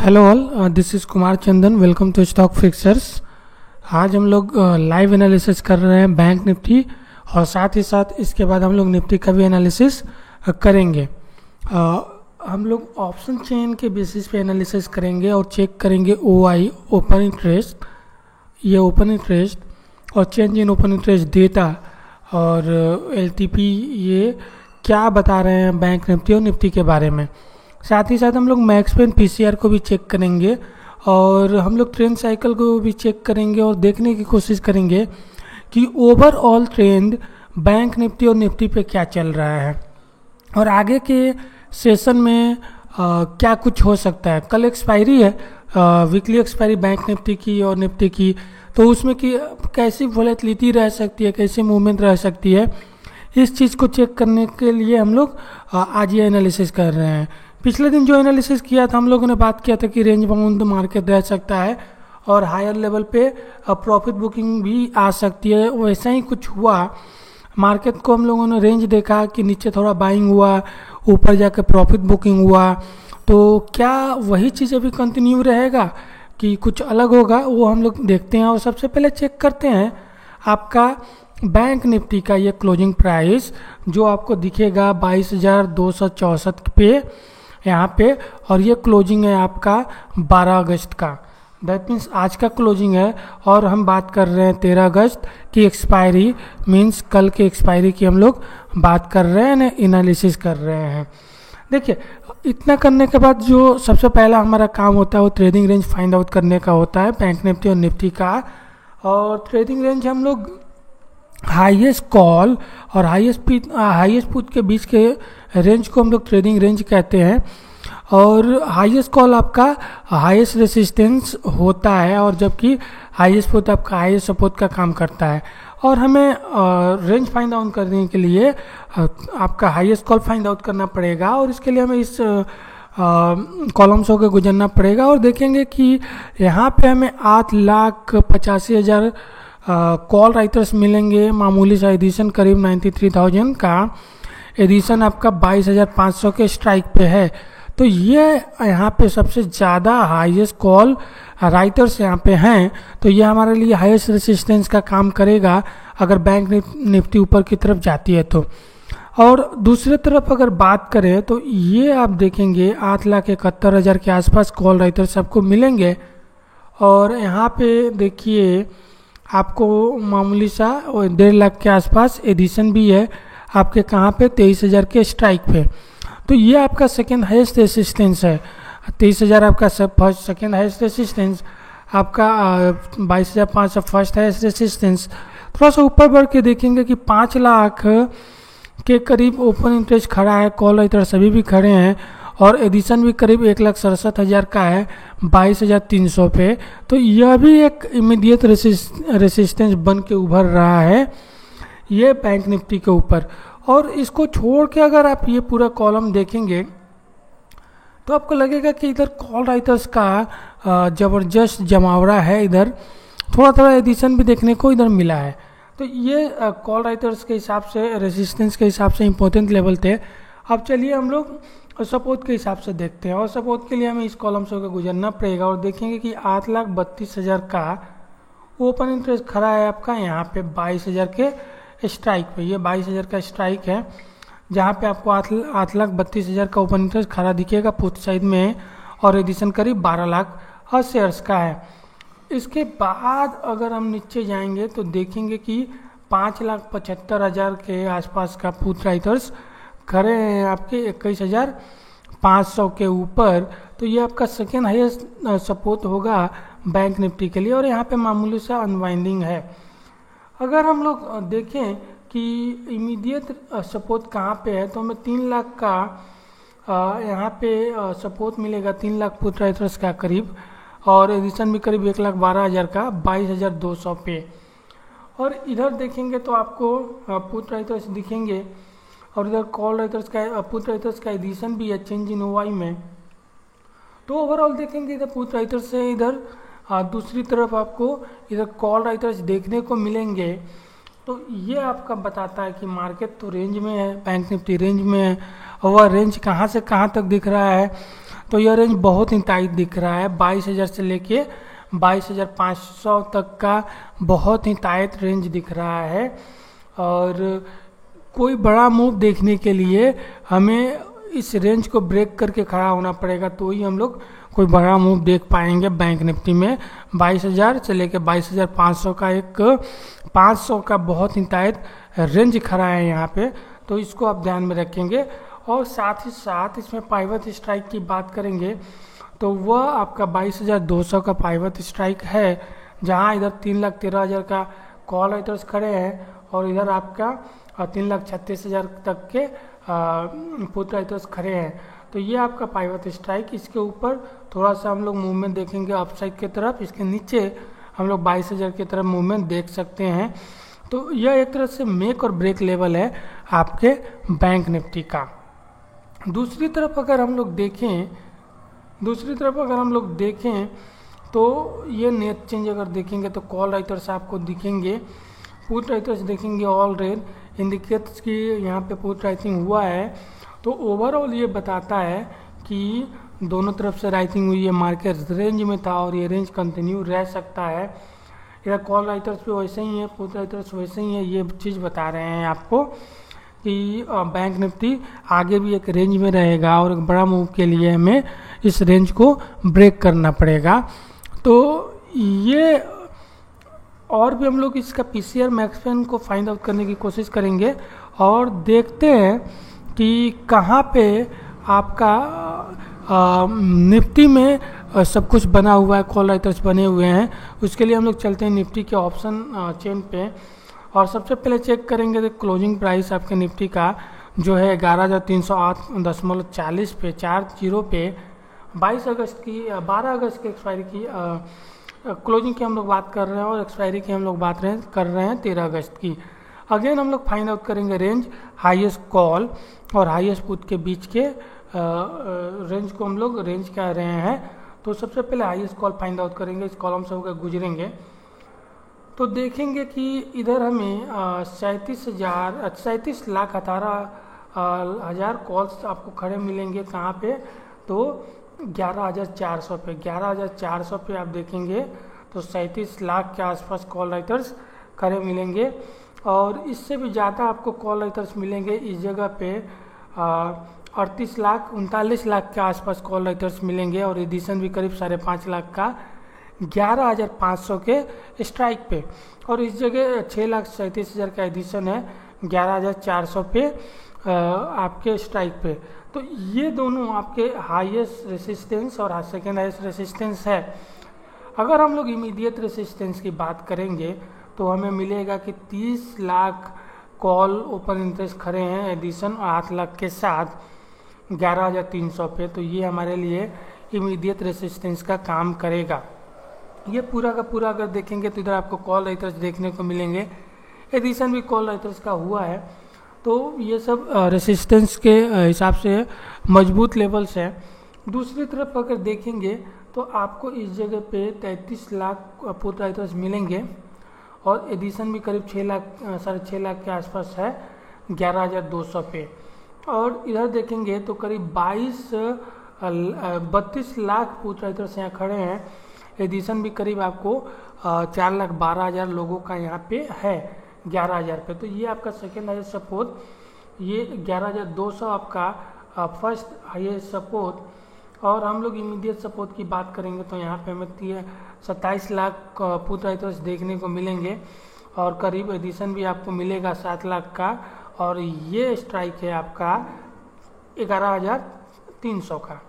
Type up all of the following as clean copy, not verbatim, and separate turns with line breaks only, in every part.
Hello all, this is Kumar Chandan. Welcome to stock fixers. आज हम लोग लाइव एनालिसिस कर रहे हैं बैंक निफ्टी और साथ ही साथ इसके बाद हम लोग निफ्टी का भी एनालिसिस करेंगे। हम लोग ऑप्शन चेन के बेसिस पे एनालिसिस करेंगे और चेक करेंगे ओआई ओपन इंटरेस्ट, ये ओपन इंटरेस्ट और change in open interest data और एलटीपी ये क्या बता रहे हैं बैंक निफ्टी और निफ्टी के बारे में। साथ ही साथ हम लोग मैक्सपेन पीसीआर को भी चेक करेंगे और हम लोग ट्रेंड साइकिल को भी चेक करेंगे और देखने की कोशिश करेंगे कि ओवरऑल ट्रेंड बैंक निफ्टी और निफ्टी पे क्या चल रहा है और आगे के सेशन में क्या कुछ हो सकता है। कल एक्सपायरी है, वीकली एक्सपायरी बैंक निफ्टी की और निफ्टी की, तो उसमें कि कैसी वॉलेटिलिटी रह सकती है, कैसी मूवमेंट रह सकती है, इस चीज़ को चेक करने के लिए हम लोग आज ये एनालिसिस कर रहे हैं। पिछले दिन जो एनालिसिस किया था हम लोगों ने बात किया था कि रेंज बाउंड मार्केट रह सकता है और हायर लेवल पे प्रॉफिट बुकिंग भी आ सकती है। वैसा ही कुछ हुआ। मार्केट को हम लोगों ने रेंज देखा कि नीचे थोड़ा बाइंग हुआ, ऊपर जाकर प्रॉफिट बुकिंग हुआ। तो क्या वही चीज़ अभी कंटिन्यू रहेगा कि कुछ अलग होगा, वो हम लोग देखते हैं। और सबसे पहले चेक करते हैं आपका बैंक निफ्टी का ये क्लोजिंग प्राइस जो आपको दिखेगा 22,264 पे यहाँ पे, और ये क्लोजिंग है आपका 12 अगस्त का। दैट मीन्स आज का क्लोजिंग है और हम बात कर रहे हैं 13 अगस्त की एक्सपायरी, मीन्स कल की एक्सपायरी की हम लोग बात कर रहे हैं, एनालिसिस कर रहे हैं। देखिए, इतना करने के बाद जो सबसे पहला हमारा काम होता है वो ट्रेडिंग रेंज फाइंड आउट करने का होता है बैंक निफ्टी और निफ्टी का। और ट्रेडिंग रेंज हम लोग हाईएस्ट कॉल और हाईएस्ट पुट के बीच के रेंज को हम लोग ट्रेडिंग रेंज कहते हैं। और हाईएस्ट कॉल आपका हाईएस्ट रेसिस्टेंस होता है और जबकि हाईएस्ट पुट आपका हाईएस्ट सपोर्ट का काम करता है। और हमें रेंज फाइंड आउट करने के लिए आपका हाईएस्ट कॉल फाइंड आउट करना पड़ेगा और इसके लिए हमें इस कॉलम्स होकर गुजरना पड़ेगा और देखेंगे कि यहाँ पे हमें 8,85,000 कॉल राइटर्स मिलेंगे। मामूली सा एडिशन करीब 93,000 का एडिशन आपका 22,500 के स्ट्राइक पे है। तो ये यहाँ पे सबसे ज़्यादा हाईएस्ट कॉल राइटर्स यहाँ पे हैं, तो ये हमारे लिए हाईएस्ट रेसिस्टेंस का काम करेगा अगर बैंक निफ्टी ऊपर की तरफ जाती है तो। और दूसरी तरफ अगर बात करें तो ये आप देखेंगे 8,71,000 के आसपास कॉल राइटर्स आपको मिलेंगे। और यहाँ पे देखिए आपको मामूली सा 1.5 लाख के आसपास एडिशन भी है आपके, कहाँ पे 23,000 के स्ट्राइक पे। तो ये आपका सेकेंड हाईएस्ट रेसिस्टेंस है। 23,000 आपका फर्स्ट सेकेंड हाईएस्ट रेसिस्टेंस, आपका 22,500 फर्स्ट हाईएस्ट रेसिस्टेंस। थोड़ा सा ऊपर बढ़ के देखेंगे कि 5 लाख के करीब ओपन इंटरेस्ट खड़ा है, कॉल राइटर सभी भी खड़े हैं और एडिशन भी करीब 1,67,000 का है 22,300 पे। तो यह भी एक इमीडिएट रेसिस्टेंस बन के उभर रहा है ये बैंक निफ्टी के ऊपर। और इसको छोड़ के अगर आप ये पूरा कॉलम देखेंगे तो आपको लगेगा कि इधर कॉल राइटर्स का ज़बरदस्त जमावड़ा है, इधर थोड़ा थोड़ा एडिशन भी देखने को इधर मिला है। तो ये कॉल राइटर्स के हिसाब से, रेसिस्टेंस के हिसाब से इंपॉर्टेंट लेवल थे। अब चलिए हम लोग सपोर्ट के हिसाब से देखते हैं और सपोर्ट के लिए हमें इस कॉलम से होकर गुजरना पड़ेगा और देखेंगे कि 8,32,000 का ओपन इंटरेस्ट खड़ा है आपका यहाँ पे 22,000 के स्ट्राइक पे। ये 22,000 का स्ट्राइक है जहाँ पे आपको 8,32,000 का ओपन इंटरेस्ट खड़ा दिखेगा पुट साइड में और एडिशन करीब 12 लाख शेयर्स का है। इसके बाद अगर हम नीचे जाएंगे तो देखेंगे कि 5,75,000 के आसपास का पुट राइटर्स खड़े हैं आपके 21,500 के ऊपर। तो ये आपका सेकेंड हाईएस्ट सपोर्ट होगा बैंक निफ्टी के लिए और यहाँ पे मामूली सा अनवाइंडिंग है। अगर हम लोग देखें कि इमीडिएट सपोर्ट कहाँ पे है तो हमें 3 लाख का यहाँ पे सपोर्ट मिलेगा, 3 लाख पुट राइटर्स का करीब, और एडिशन भी करीब 1,12,000 का 22,200 पे। और इधर देखेंगे तो आपको पुट राइटर्स दिखेंगे और इधर कॉल राइटर्स का, पुट राइटर्स का एडिशन भी है चेंज इन ओआई में। तो ओवरऑल देखेंगे इधर पुट राइटर्स से इधर दूसरी तरफ आपको इधर कॉल राइटर्स देखने को मिलेंगे। तो ये आपका बताता है कि मार्केट तो रेंज में है, बैंक निफ्टी रेंज में है और वह रेंज कहाँ से कहाँ तक दिख रहा है तो यह रेंज बहुत ही टाइट दिख रहा है। 22,000 से लेके 22,500 तक का बहुत ही टाइट रेंज दिख रहा है। और कोई बड़ा मूव देखने के लिए हमें इस रेंज को ब्रेक करके खड़ा होना पड़ेगा, तो ही हम लोग कोई बड़ा मूव देख पाएंगे बैंक निफ्टी में। 22,000 से लेके 22,500 का एक 500 का बहुत ही टाइट रेंज खड़ा है यहाँ पे, तो इसको आप ध्यान में रखेंगे। और साथ ही साथ इसमें पाइवट स्ट्राइक की बात करेंगे तो वह आपका 22,200 का पाइवट स्ट्राइक है, जहाँ इधर 3,13,000 का कॉल राइटर्स खड़े हैं और इधर आपका 3,36,000 तक के पुट राइटर्स खड़े हैं। तो ये आपका पाइवट स्ट्राइक। इसके ऊपर थोड़ा सा हम लोग मूवमेंट देखेंगे अपसाइड की तरफ, इसके नीचे हम लोग 22,000 की तरफ मूवमेंट देख सकते हैं। तो यह एक तरह से मेक और ब्रेक लेवल है आपके बैंक निफ्टी का। दूसरी तरफ अगर हम लोग देखें तो ये नेट चेंज अगर देखेंगे तो कॉल राइटर्स आपको दिखेंगे, पुट राइटर्स देखेंगे ऑल रेड इंडिकेट्स की यहाँ पे पुट राइटिंग हुआ है। तो ओवरऑल ये बताता है कि दोनों तरफ से राइटिंग हुई है, मार्केट रेंज में था और ये रेंज कंटिन्यू रह सकता है। इधर कॉल राइटर्स भी वैसे ही है, पुट राइटर्स वैसे ही है। ये चीज़ बता रहे हैं आपको कि बैंक निफ्टी आगे भी एक रेंज में रहेगा और एक बड़ा मूव के लिए हमें इस रेंज को ब्रेक करना पड़ेगा। तो ये और भी हम लोग इसका पीसीआर मैक्सपेन को फाइंड आउट करने की कोशिश करेंगे और देखते हैं कि कहाँ पे आपका निफ्टी में सब कुछ बना हुआ है, कॉल राइटर्स बने हुए हैं। उसके लिए हम लोग चलते हैं निफ्टी के ऑप्शन चेन पे और सबसे पहले चेक करेंगे तो क्लोजिंग प्राइस आपके निफ्टी का जो है 11,308.40 पे 40 पे 12 अगस्त की एक्सपायरी की क्लोजिंग की हम लोग बात कर रहे हैं और एक्सपायरी की हम लोग बात कर रहे हैं 13 अगस्त की। अगेन हम लोग फाइंड आउट करेंगे रेंज हाईएस्ट कॉल और हाईएस्ट पुट के बीच के रेंज को हम लोग रेंज कह रहे हैं। तो सबसे पहले हाईएस्ट कॉल फाइंड आउट करेंगे, इस कॉलम से होकर गुजरेंगे तो देखेंगे कि इधर हमें 37,18,000 कॉल्स आपको खड़े मिलेंगे। कहाँ पे? तो 11,400 पे 11,400 पे आप देखेंगे तो 37 लाख के आसपास कॉल राइटर्स खड़े मिलेंगे और इससे भी ज़्यादा आपको कॉल राइटर्स मिलेंगे इस जगह पे 39 लाख के आसपास कॉल राइटर्स मिलेंगे और एडिशन भी करीब 5.5 लाख का 11,500 के स्ट्राइक पे और इस जगह 6,37,000 का एडिशन है 11,400 पे आपके स्ट्राइक पे। तो ये दोनों आपके हाईएस्ट रेसिस्टेंस और सेकेंड हाईएस्ट रेसिस्टेंस है। अगर हम लोग इमीडिएट रेसिस्टेंस की बात करेंगे तो हमें मिलेगा कि 30 लाख कॉल ओपन इंटरेस्ट खड़े हैं एडिशन और 8 लाख के साथ 11,300 पे। तो ये हमारे लिए इमीडिएट रेसिस्टेंस का काम करेगा। ये पूरा का पूरा अगर देखेंगे तो इधर आपको कॉल राइटर्स देखने को मिलेंगे, एडिशन भी कॉल राइटर्स का हुआ है। तो ये सब रेसिस्टेंस के हिसाब से मजबूत लेवल्स हैं। दूसरी तरफ अगर देखेंगे तो आपको इस जगह पे 33 लाख पुट राइटर्स मिलेंगे और एडिशन भी करीब 6.5 लाख के आसपास है 11,200 पे। और इधर देखेंगे तो करीब 32 लाख पुट राइटर्स यहाँ खड़े हैं, एडिशन भी करीब आपको 4,12,000 लोगों का यहाँ पे है 11,000 पे। तो ये आपका सेकेंड हाईएस्ट सपोर्ट, ये 11,200 आपका फर्स्ट हाईएस्ट सपोर्ट। और हम लोग इमीडिएट सपोर्ट की बात करेंगे तो यहाँ पे हमें 27 लाख पुट राइटर्स देखने को मिलेंगे और करीब एडिशन भी आपको मिलेगा 7 लाख का और ये स्ट्राइक है आपका 11,300 का।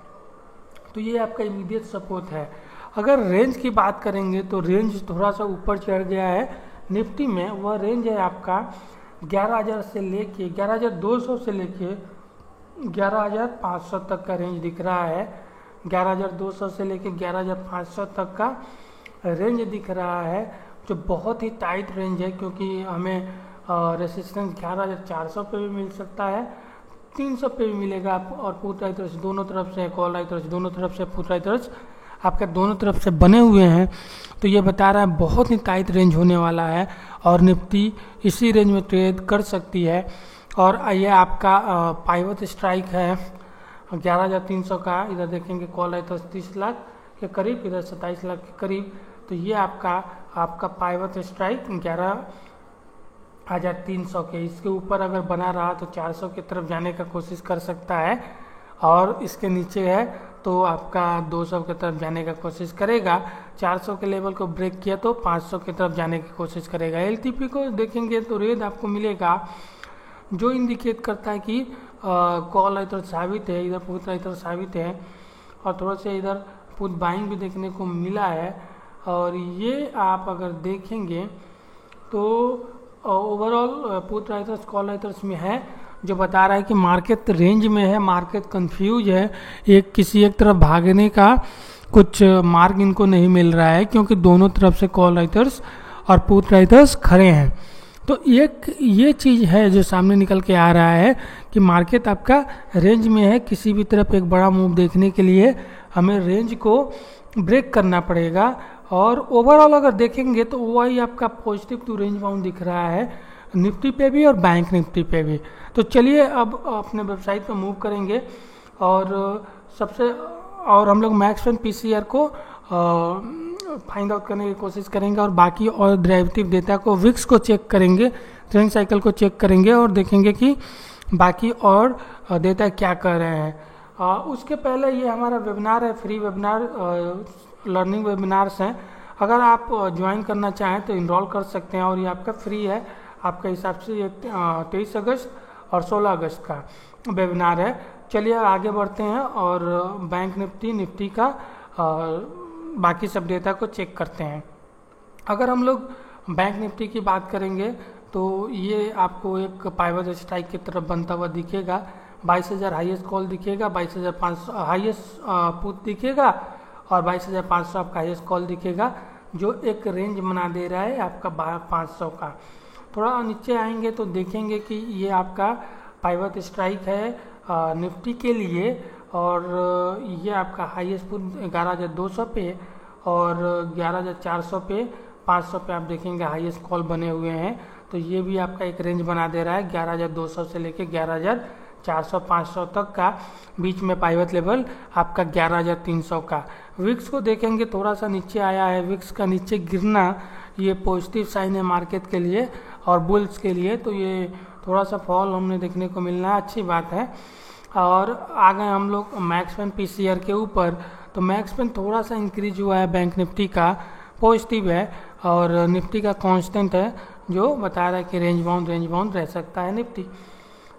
तो ये आपका इमीडिएट सपोर्ट है। अगर रेंज की बात करेंगे तो रेंज थोड़ा सा ऊपर चढ़ गया है निफ्टी में, वह रेंज है आपका 11,000 से लेके 11,200 से लेके 11,500 तक का रेंज दिख रहा है। 11,200 से लेके 11,500 तक का रेंज दिख रहा है, जो बहुत ही टाइट रेंज है क्योंकि हमें रेसिस्टेंस 11,400 पे भी मिल सकता है, 300 पे भी मिलेगा। और पुट राइटर्स दोनों तरफ से, कॉल राइटर्स दोनों तरफ से, पुट राइटर्स आपके दोनों तरफ से बने हुए हैं। तो ये बता रहा है बहुत ही टाइट रेंज होने वाला है और निफ्टी इसी रेंज में ट्रेड कर सकती है। और ये आपका पाइवट स्ट्राइक है 11,300 का इधर देखेंगे कॉल है तो 30 लाख के करीब, इधर 27 लाख के करीब। तो ये आपका पाइवट स्ट्राइक 11,300 के, इसके ऊपर अगर बना रहा तो 400 की तरफ जाने का कोशिश कर सकता है, और इसके नीचे है तो आपका 200 की तरफ जाने का कोशिश करेगा। 400 के लेवल को ब्रेक किया तो 500 की तरफ जाने की कोशिश करेगा। एलटीपी को देखेंगे तो रेड आपको मिलेगा जो इंडिकेट करता है कि कॉल इधर साबित है, इधर पुट इधर साबित है, और थोड़ा सा इधर पुट बाइंग भी देखने को मिला है। और ये आप अगर देखेंगे तो overall put writers call writers में है, जो बता रहा है कि मार्केट रेंज में है, मार्केट कंफ्यूज है, किसी एक तरफ भागने का कुछ मार्ग इनको नहीं मिल रहा है, क्योंकि दोनों तरफ से कॉल राइटर्स और पुट राइटर्स खड़े हैं। तो एक ये चीज़ है जो सामने निकल के आ रहा है कि मार्केट आपका रेंज में है, किसी भी तरफ एक बड़ा मूव देखने के लिए हमें रेंज को ब्रेक करना पड़ेगा। और ओवरऑल अगर देखेंगे तो वही आपका पॉजिटिव टू रेंज बाउंड दिख रहा है निफ्टी पे भी और बैंक निफ्टी पे भी। तो चलिए अब अपने वेबसाइट पर मूव करेंगे और हम लोग मैक्सवेल पीसीआर को फाइंड आउट करने की कोशिश करेंगे, और बाकी और डेरिवेटिव डेटा को विक्स को चेक करेंगे, ट्रेंड साइकिल को चेक करेंगे, और देखेंगे कि बाकी और डेटा क्या कर रहे हैं। उसके पहले ये हमारा वेबिनार है, फ्री वेबिनार लर्निंग वेबिनार्स हैं। अगर आप ज्वाइन करना चाहें तो इनरोल कर सकते हैं, और ये आपका फ्री है। आपके हिसाब से ये 23 अगस्त और 16 अगस्त का वेबिनार है। चलिए आगे बढ़ते हैं और बैंक निफ्टी का बाकी सब डेटा को चेक करते हैं। अगर हम लोग बैंक निफ्टी की बात करेंगे तो ये आपको एक पाइवट स्ट्राइक की तरफ बनता हुआ दिखेगा। 22,000 हाईएस्ट कॉल दिखेगा, 22,500 हाईएस्ट पुट दिखेगा, और 22,500 आपका हाईएस्ट कॉल दिखेगा, जो एक रेंज बना दे रहा है आपका 500 का। थोड़ा नीचे आएंगे तो देखेंगे कि ये आपका पाइवट स्ट्राइक है निफ्टी के लिए, और ये आपका हाईएस्ट पुट 11,200 पे और 11,400 पे, 500 पे आप देखेंगे हाईएस्ट कॉल बने हुए हैं। तो ये भी आपका एक रेंज बना दे रहा है 11,200 से लेके 11,400 500 तक का, बीच में पाइवट लेवल आपका 11,300 का। विक्स को देखेंगे थोड़ा सा नीचे आया है, विक्स का नीचे गिरना ये पॉजिटिव साइन है मार्केट के लिए और बुल्स के लिए, तो ये थोड़ा सा फॉल हमने देखने को मिलना है, अच्छी बात है। और आ गए हम लोग मैक्सवेल पीसीआर के ऊपर, तो मैक्सवेल थोड़ा सा इंक्रीज हुआ है, बैंक निफ्टी का पॉजिटिव है और निफ्टी का कांस्टेंट है, जो बता रहा है कि रेंज बाउंड रह सकता है निफ्टी।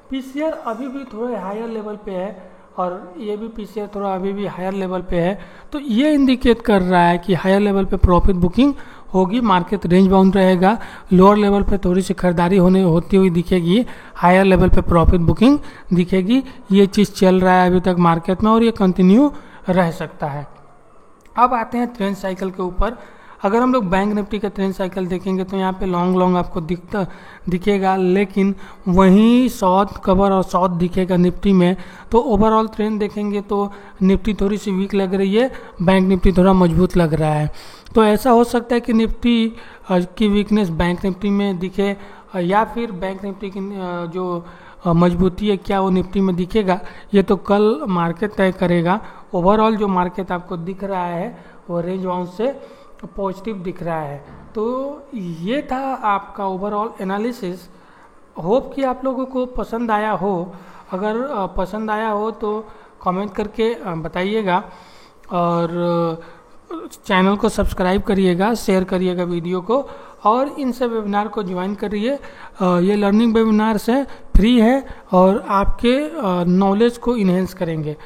पीसीआर अभी भी थोड़ा हायर लेवल पे है, और ये भी पीसीआर थोड़ा अभी भी हायर लेवल पे है, तो ये इंडिकेट कर रहा है कि हायर लेवल पे प्रॉफिट बुकिंग होगी, मार्केट रेंज बाउंड रहेगा। लोअर लेवल पे थोड़ी सी खरीदारी होती हुई दिखेगी, हायर लेवल पे प्रॉफिट बुकिंग दिखेगी। ये चीज़ चल रहा है अभी तक मार्केट में और ये कंटिन्यू रह सकता है। अब आते हैं ट्रेंड साइकिल के ऊपर। अगर हम लोग बैंक निफ्टी का ट्रेंड साइकिल देखेंगे तो यहाँ पे लॉन्ग आपको दिखेगा, लेकिन वहीं शॉर्ट कवर और शॉर्ट दिखेगा निफ्टी में। तो ओवरऑल ट्रेंड देखेंगे तो निफ्टी थोड़ी सी वीक लग रही है, बैंक निफ्टी थोड़ा मजबूत लग रहा है। तो ऐसा हो सकता है कि निफ्टी की वीकनेस बैंक निफ्टी में दिखे, या फिर बैंक निफ्टी की जो मजबूती है क्या वो निफ्टी में दिखेगा, ये तो कल मार्केट तय करेगा। ओवरऑल जो मार्केट आपको दिख रहा है वो रेंज बाउंड से पॉजिटिव दिख रहा है। तो ये था आपका ओवरऑल एनालिसिस। होप कि आप लोगों को पसंद आया हो। अगर पसंद आया हो तो कमेंट करके बताइएगा, और चैनल को सब्सक्राइब करिएगा, शेयर करिएगा वीडियो को, और इन सब वेबिनार को ज्वाइन करिए। ये लर्निंग वेबिनार्स हैं, फ्री है और आपके नॉलेज को इन्हेंस करेंगे।